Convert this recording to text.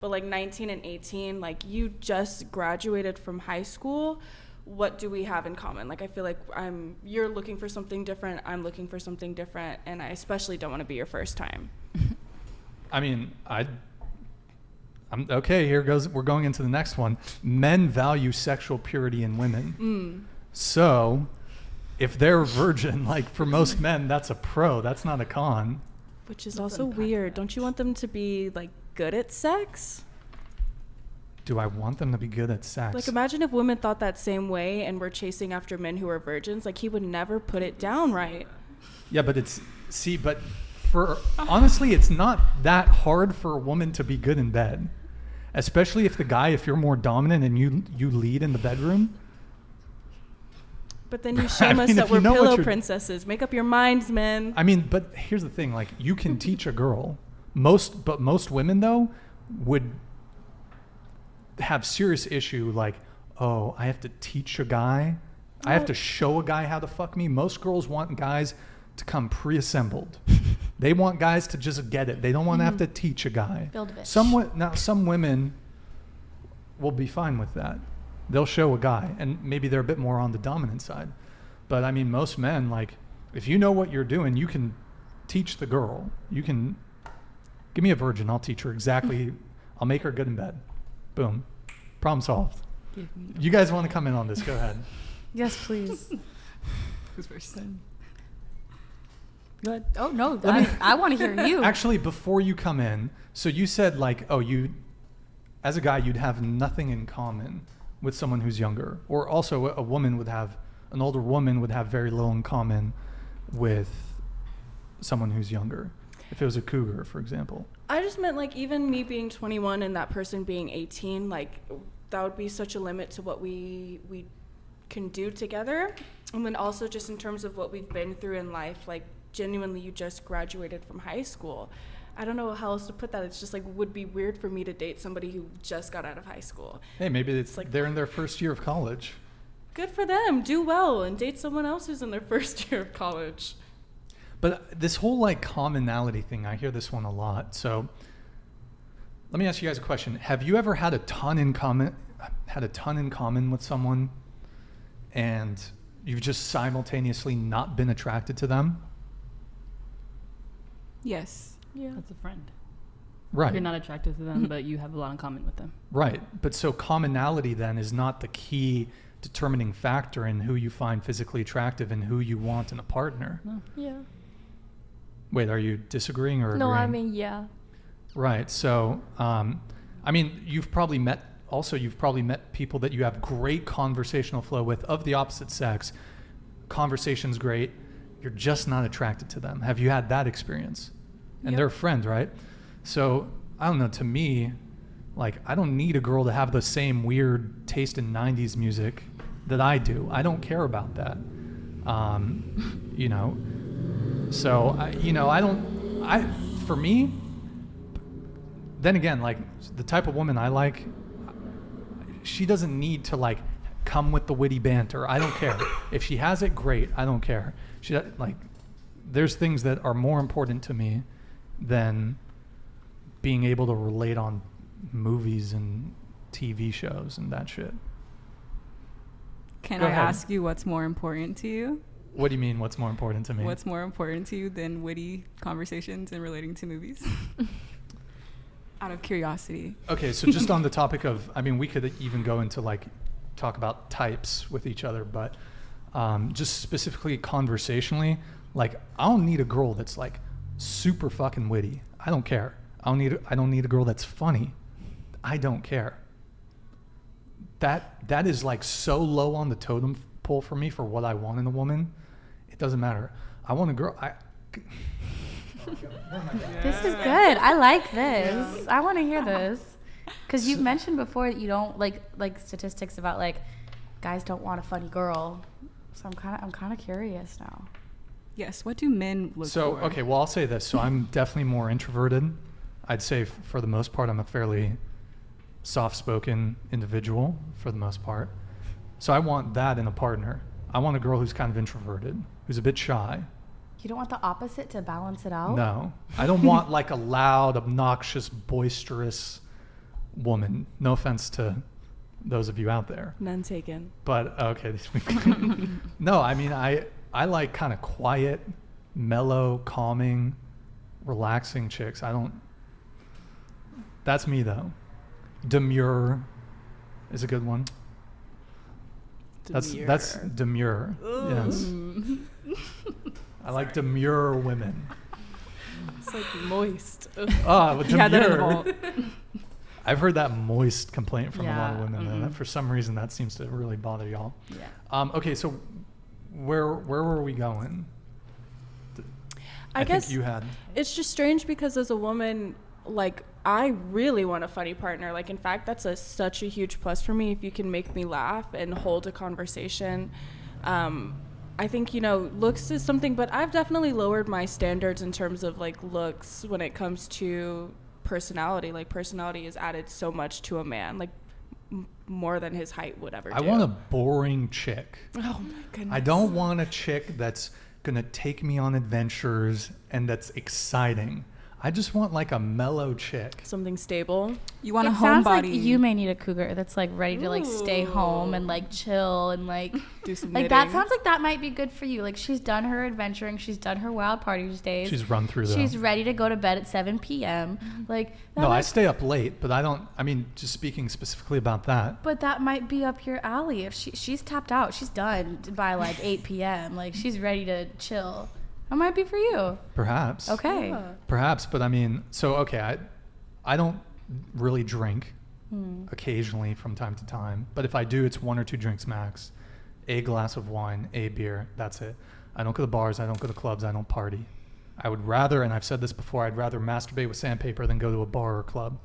But like 19 and 18, like you just graduated from high school. What do we have in common? Like I feel like you're looking for something different, I'm looking for something different, and I especially don't want to be your first time. I mean, I'm okay, here goes, we're going into the next one. Men value sexual purity in women. So if they're a virgin, like for most men, that's a pro, that's not a con. Which is also weird. Don't you want them to be like good at sex? Do I want them to be good at sex? Like imagine if women thought that same way and were chasing after men who are virgins. Like he would never put it down right. Yeah, but honestly, it's not that hard for a woman to be good in bed. Especially if you're more dominant and you lead in the bedroom. But then you shame us that we're pillow princesses. Make up your minds, men. I mean, but here's the thing, like you can teach a girl. Most women though would have serious issue like, oh, I have to teach a guy. I have to show a guy how to fuck me. Most girls want guys to come pre-assembled. They want guys to just get it. They don't want to have to teach a guy. Build a bitch. Some women will be fine with that. They'll show a guy, and maybe they're a bit more on the dominant side. But I mean, most men, like, if you know what you're doing, you can teach the girl. You can give me a virgin. I'll teach her exactly. I'll make her good in bed. Boom. Problem solved. You guys want to come in on this? Go ahead. Yes, please. Who's first? Go ahead. Oh, no. I want to hear you. Actually, before you come in, so you said like, oh, as a guy, you'd have nothing in common with someone who's younger. Or also an older woman would have very little in common with someone who's younger. If it was a cougar, for example. I just meant like even me being 21 and that person being 18, like that would be such a limit to what we can do together. And then also just in terms of what we've been through in life, like genuinely you just graduated from high school. I don't know how else to put that. It's just like would be weird for me to date somebody who just got out of high school. Hey, maybe it's like they're in their first year of college. Good for them. Do well and date someone else who's in their first year of college. But this whole like commonality thing, I hear this one a lot. So let me ask you guys a question. Have you ever had a ton in common with someone and you've just simultaneously not been attracted to them? Yes. Yeah. That's a friend. Right. You're not attracted to them, but you have a lot in common with them. Right. But so commonality then is not the key determining factor in who you find physically attractive and who you want in a partner. No. Yeah. Wait, are you disagreeing or agreeing? No, I mean, yeah. Right. So, I mean, you've probably met people that you have great conversational flow with of the opposite sex. Conversation's great. You're just not attracted to them. Have you had that experience? And they're a friend, right? So, I don't know, to me, like, I don't need a girl to have the same weird taste in 90s music that I do. I don't care about that. You know, so, for me, then again, like, the type of woman I like, she doesn't need to, like, come with the witty banter. I don't care. If she has it, great. I don't care. There's things that are more important to me than being able to relate on movies and TV shows and that shit. Can Go I ahead. ask you what's more important to you? What do you mean, what's more important to me? What's more important to you than witty conversations and relating to movies? Out of curiosity. Okay, so just on the topic of, I mean, we could even go into like talk about types with each other, but just specifically conversationally, like I don't need a girl that's like super fucking witty. I don't care. I don't need a girl that's funny. I don't care. That is like so low on the totem pole for me for what I want in a woman. It doesn't matter. I want a girl. This is good. I like this. I want to hear this. Because you've mentioned before that you don't like statistics about like guys don't want a funny girl. So I'm kind of curious now. Yes. What do men look So, for? okay, well, I'll say this. So I'm definitely more introverted. I'd say for the most part, I'm a fairly soft-spoken individual for the most part. So I want that in a partner. I want a girl who's kind of introverted, who's a bit shy. You don't want the opposite to balance it out? No. I don't want like a loud, obnoxious, boisterous, woman. No offense to those of you out there. None taken. But okay, no, I mean I like kind of quiet, mellow, calming, relaxing chicks. That's me though. Demure is a good one. That's demure. Yes. I like demure women. It's like moist. Oh, He had that in the demure. vault. I've heard that moist complaint from a lot of Yeah, women. That for some reason that seems to really bother y'all. Yeah. Okay, so where were we going? I guess think you had. it's just strange because as a woman, like, I really want a funny partner. Like, in fact, that's such a huge plus for me if you can make me laugh and hold a conversation. I think, looks is something, but I've definitely lowered my standards in terms of, like, looks when it comes to personality. Like, personality is added so much to a man, like, more than his height would ever do. I want a boring chick. Oh, my goodness. I don't want a chick that's gonna take me on adventures and that's exciting. I just want like a mellow chick. Something stable. You want a It sounds like homebody. you may need a cougar that's like ready to like stay home and Ooh. like chill and like Do some like that knitting. sounds like that might be good for you. Like she's done her adventuring, she's done her wild party days. She's run through She's them. ready to go to bed at 7 p.m. Like that No, I might- stay up late, but I mean, just speaking specifically about that. But that might be up your alley. If she's tapped out, she's done by like 8 p.m. Like she's ready to chill. That might be for you. Perhaps. Okay. Yeah. Perhaps, but I mean, so okay, I don't really drink. Occasionally from time to time, but if I do, it's 1 or 2 drinks max. A glass of wine, a beer, that's it. I don't go to bars, I don't go to clubs, I don't party. I would rather, and I've said this before, I'd rather masturbate with sandpaper than go to a bar or club.